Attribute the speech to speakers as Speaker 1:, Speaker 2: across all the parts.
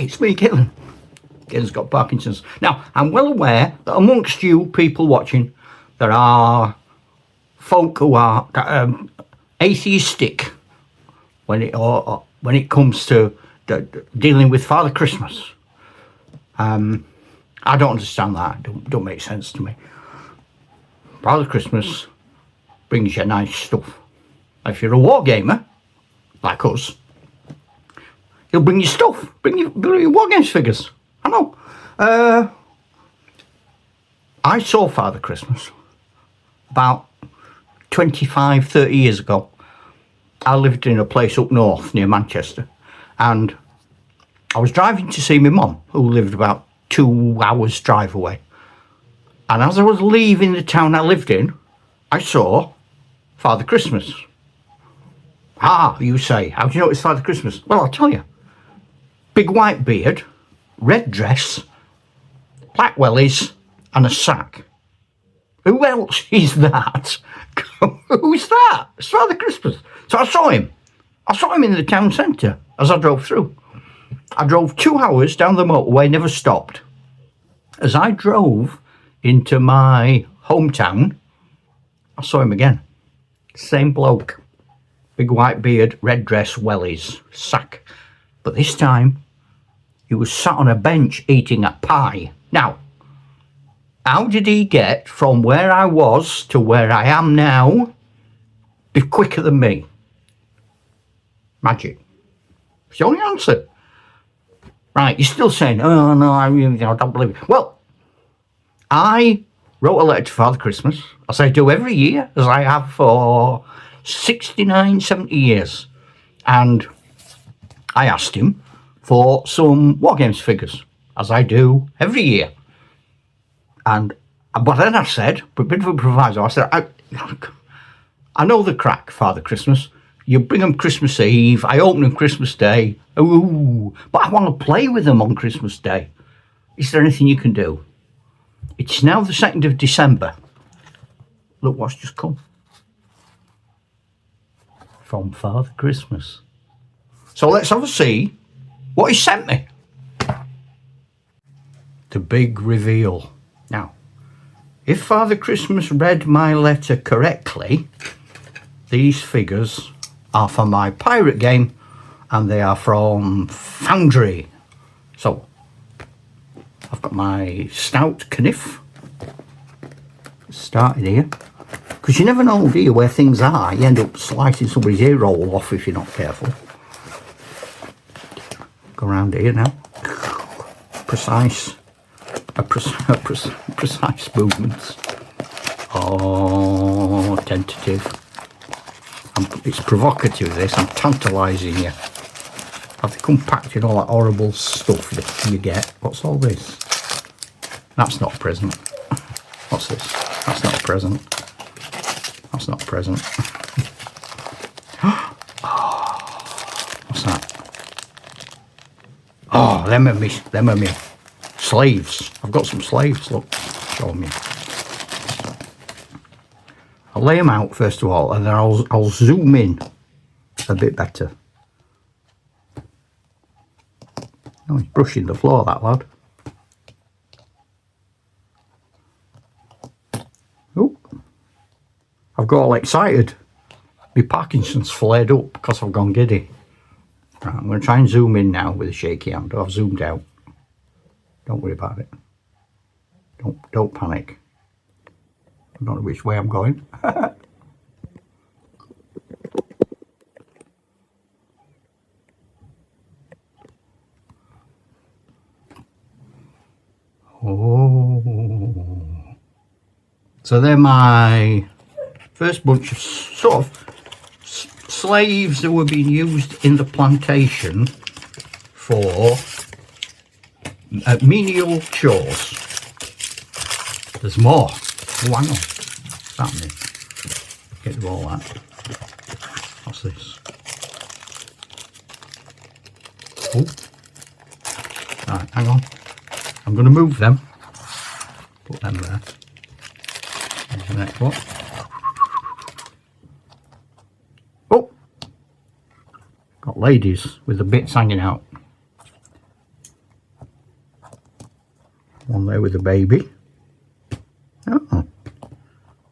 Speaker 1: it's me, Caitlin. Caitlin's got Parkinson's. Now, I'm well aware that amongst you people watching, there are folk who are atheistic when it comes to dealing with Father Christmas. I don't understand that. Don't make sense to me. Father Christmas brings you nice stuff. If you're a war gamer, like us, he'll bring you stuff. Bring you war games figures. I know. I saw Father Christmas about 25, 30 years ago. I lived in a place up north near Manchester, and I was driving to see my mum, who lived about 2 hours drive away. And as I was leaving the town I lived in, I saw Father Christmas. You say, how do you know it's Father Christmas? Well, I'll tell you. Big white beard, red dress, black wellies, and a sack. Who else is that? Who's that? It's Father Christmas. So I saw him. I saw him in the town centre as I drove through. I drove 2 hours down the motorway, never stopped. As I drove into my hometown, I saw him again. Same bloke. Big white beard, red dress, wellies, sack. But this time, he was sat on a bench eating a pie. Now, how did he get from where I was to where I am now be quicker than me? Magic. It's the only answer. Right, you're still saying, oh no, I don't believe it. Well, I wrote a letter to Father Christmas, as I do every year, as I have for 69, 70 years. And I asked him for some War Games figures, as I do every year. But then I said, a bit of a proviso, I said, I know the crack, Father Christmas. You bring them Christmas Eve, I open them Christmas Day. Ooh, but I want to play with them on Christmas Day. Is there anything you can do? It's now the 2nd of December. Look what's just come. From Father Christmas. So let's have a see what he sent me. The big reveal. Now, if Father Christmas read my letter correctly, these figures are for my pirate game, and they are from Foundry. So, I've got my stout kniff. Started here. Because you never know, do you, where things are. You end up slicing somebody's ear roll off if you're not careful. Go around here now. Precise movements. Oh, tentative. It's provocative, this. I'm tantalising you. Have they come packed in all that horrible stuff that you get? What's all this? That's not a present. What's this? That's not a present. That's not a present. What's that? Oh, them are me slaves. I've got some slaves, look. Show me. I'll lay them out first of all, and then I'll zoom in a bit better. Oh, he's brushing the floor, that lad. Oh, I've got all excited. My Parkinson's flared up because I've gone giddy. Right, I'm going to try and zoom in now with a shaky hand. I've zoomed out. Don't worry about it. Don't panic. I don't know which way I'm going. Oh. So they're my first bunch of sort of slaves that were being used in the plantation for menial chores. There's more. Oh, hang on. What's happening? Get rid of all that. What's this? Oh. Right, hang on. I'm going to move them. Put them there. Here's the next one. Got ladies with the bits hanging out. there with the baby. Oh,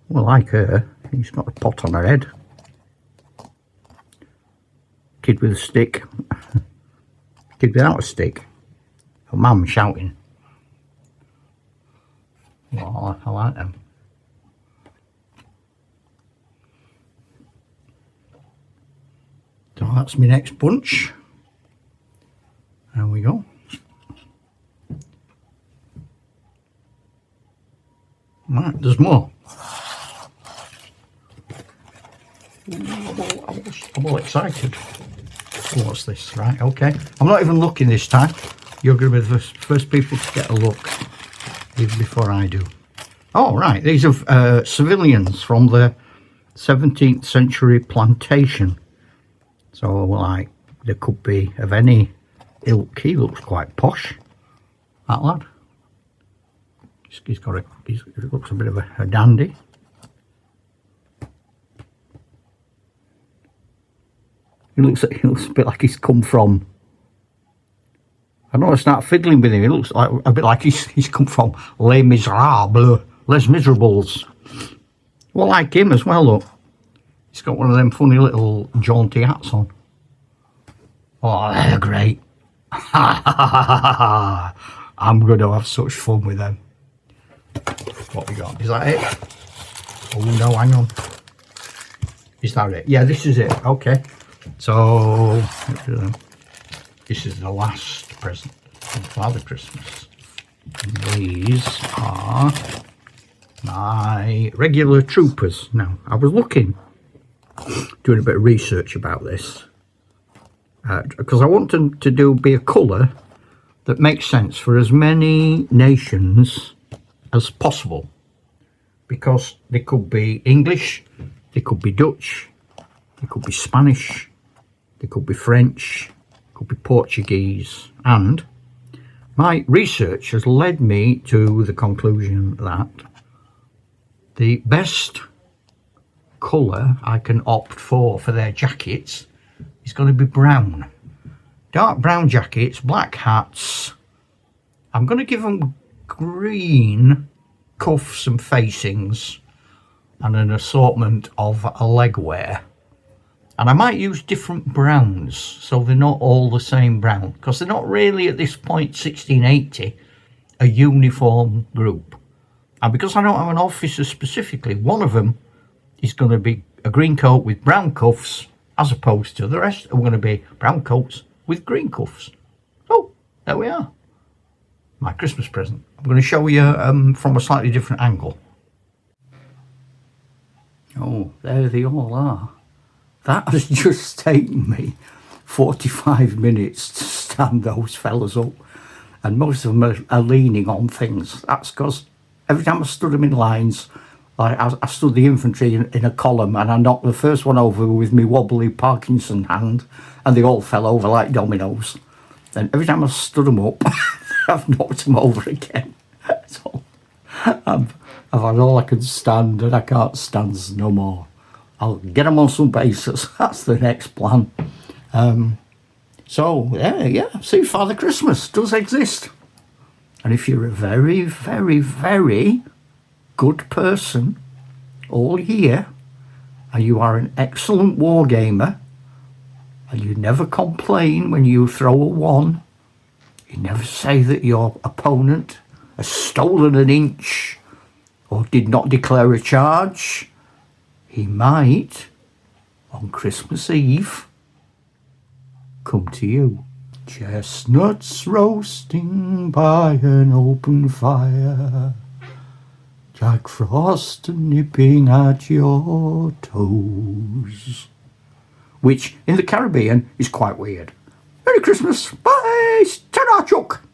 Speaker 1: well, like her, she's got a pot on her head. Kid with a stick. Kid without a stick. Her mum shouting. Well, I like them. So that's my next bunch. There we go. Right, there's more. I'm all excited. What's this? Right, okay. I'm not even looking this time. You're going to be the first people to get a look, even before I do. Oh, right. These are civilians from the 17th century plantation. So, like, they could be of any ilk. He looks quite posh, that lad. He looks a bit of a dandy. He looks a bit like he's come from. I don't want to start fiddling with him. He looks like a bit like he's come from Les Miserables, Les Miserables. Well, like him as well. Look, he's got one of them funny little jaunty hats on. Oh, they're great. I'm going to have such fun with them. What we got? Is that it? Oh no, hang on. Is that it? Yeah, this is it. Okay. So this is the last present for Father Christmas. And these are my regular troopers. Now, I was doing a bit of research about this because I want them to be a colour that makes sense for as many nations as possible, because they could be English, they could be Dutch, they could be Spanish, they could be French, could be Portuguese, and my research has led me to the conclusion that the best colour I can opt for their jackets is going to be brown. Dark brown jackets, black hats. I'm going to give them green cuffs and facings and an assortment of legwear. And I might use different browns, so they're not all the same brown, because they're not really at this point, 1680, a uniform group. And because I don't have an officer specifically, one of them is going to be a green coat with brown cuffs, as opposed to the rest are going to be brown coats with green cuffs. So there we are. My Christmas present. I'm going to show you from a slightly different angle. Oh, there they all are. That has just taken me 45 minutes to stand those fellas up, and most of them are leaning on things. That's because every time I stood them in lines, like I stood the infantry in a column, and I knocked the first one over with my wobbly Parkinson hand, and they all fell over like dominoes. And every time I stood them up, I've knocked them over again. So I've had all I can stand, and I can't stand no more. I'll get them on some bases. That's the next plan. So yeah. See, Father Christmas does exist. And if you're a very, very, very good person all year, and you are an excellent war gamer, and you never complain when you throw a 1, you never say that your opponent has stolen an inch or did not declare a charge, he might, on Christmas Eve, come to you. Chestnuts roasting by an open fire, Jack Frost nipping at your toes. Which, in the Caribbean, is quite weird. Merry Christmas. Bye. Ta-ra, Chuck.